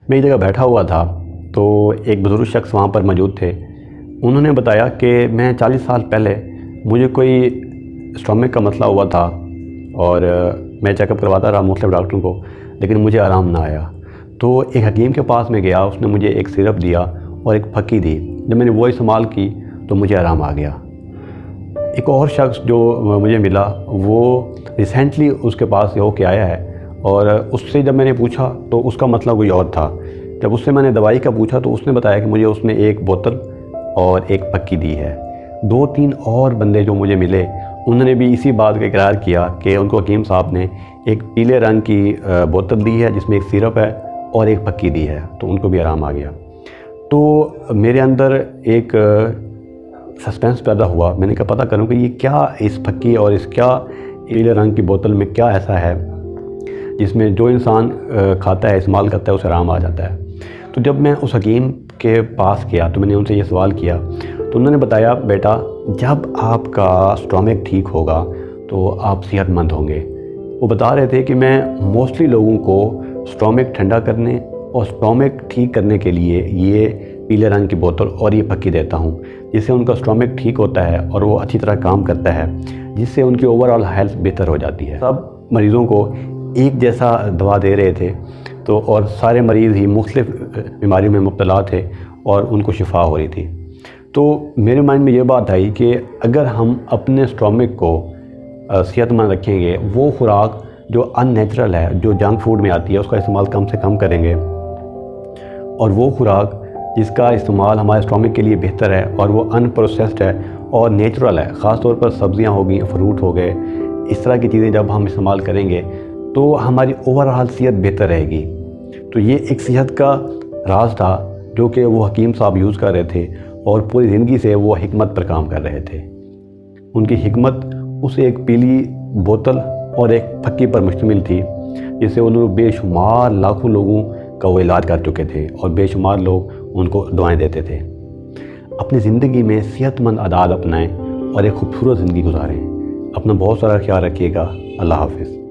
میں ایک جگہ بیٹھا ہوا تھا تو ایک بزرگ شخص وہاں پر موجود تھے۔ انہوں نے بتایا کہ میں 40 سال پہلے مجھے کوئی اسٹامک کا مسئلہ ہوا تھا اور میں چیک اپ کرواتا رہا مختلف ڈاکٹروں کو، لیکن مجھے آرام نہ آیا۔ تو ایک حکیم کے پاس میں گیا، اس نے مجھے ایک سیرپ دیا اور ایک پھکی دی۔ جب میں نے وہ استعمال کی تو مجھے آرام آ گیا۔ ایک اور شخص جو مجھے ملا وہ ریسنٹلی اس کے پاس ہو کے آیا ہے، اور اس سے جب میں نے پوچھا تو اس کا مسئلہ کوئی اور تھا۔ جب اس سے میں نے دوائی کا پوچھا تو اس نے بتایا کہ مجھے اس نے ایک بوتل اور ایک پھکی دی ہے۔ 2-3 اور بندے جو مجھے ملے انہوں نے بھی اسی بات کا اقرار کیا کہ ان کو حکیم صاحب نے ایک پیلے رنگ کی بوتل دی ہے جس میں ایک سیرپ ہے اور ایک پھکی دی ہے، تو ان کو بھی آرام آ گیا۔ تو میرے اندر ایک سسپینس پیدا ہوا، میں نے کہا پتہ کروں کہ یہ کیا اس پھکی اور اس کیا پیلے رنگ کی بوتل میں کیا ایسا ہے جس میں جو انسان کھاتا ہے، استعمال کرتا ہے، اسے آرام آ جاتا ہے۔ تو جب میں اس حکیم کے پاس گیا تو میں نے ان سے یہ سوال کیا، تو انہوں نے بتایا بیٹا جب آپ کا اسٹامک ٹھیک ہوگا تو آپ صحت مند ہوں گے۔ وہ بتا رہے تھے کہ میں موسٹلی لوگوں کو اسٹامک ٹھنڈا کرنے اور اسٹامک ٹھیک کرنے کے لیے یہ پیلے رنگ کی بوتل اور یہ پھکی دیتا ہوں، جس سے ان کا اسٹامک ٹھیک ہوتا ہے اور وہ اچھی طرح کام کرتا ہے، جس سے ان کی اوور آل ہیلتھ بہتر ہو جاتی ہے۔ سب مریضوں کو ایک جیسا دوا دے رہے تھے تو اور سارے مریض ہی مختلف بیماریوں میں مبتلا تھے اور ان کو شفا ہو رہی تھی۔ تو میرے مائنڈ میں یہ بات آئی کہ اگر ہم اپنے اسٹامک کو صحت مند رکھیں گے، وہ خوراک جو ان نیچرل ہے، جو جنک فوڈ میں آتی ہے، اس کا استعمال کم سے کم کریں گے، اور وہ خوراک جس کا استعمال ہمارے اسٹامک کے لیے بہتر ہے اور وہ ان پروسیسڈ ہے اور نیچرل ہے، خاص طور پر سبزیاں ہو گئیں، فروٹ ہو گئے، اس طرح کی چیزیں جب ہم استعمال کریں گے تو ہماری اوور آل صحت بہتر رہے گی۔ تو یہ ایک صحت کا راز تھا جو کہ وہ حکیم صاحب یوز کر رہے تھے، اور پوری زندگی سے وہ حکمت پر کام کر رہے تھے۔ ان کی حکمت اس ایک پیلی بوتل اور ایک پھکی پر مشتمل تھی، جس سے انہوں نے بے شمار لاکھوں لوگوں کا وہ علاج کر چکے تھے اور بے شمار لوگ ان کو دعائیں دیتے تھے۔ اپنی زندگی میں صحت مند عادات اپنائیں اور ایک خوبصورت زندگی گزاریں۔ اپنا بہت سارا خیال رکھیے گا۔ اللہ حافظ۔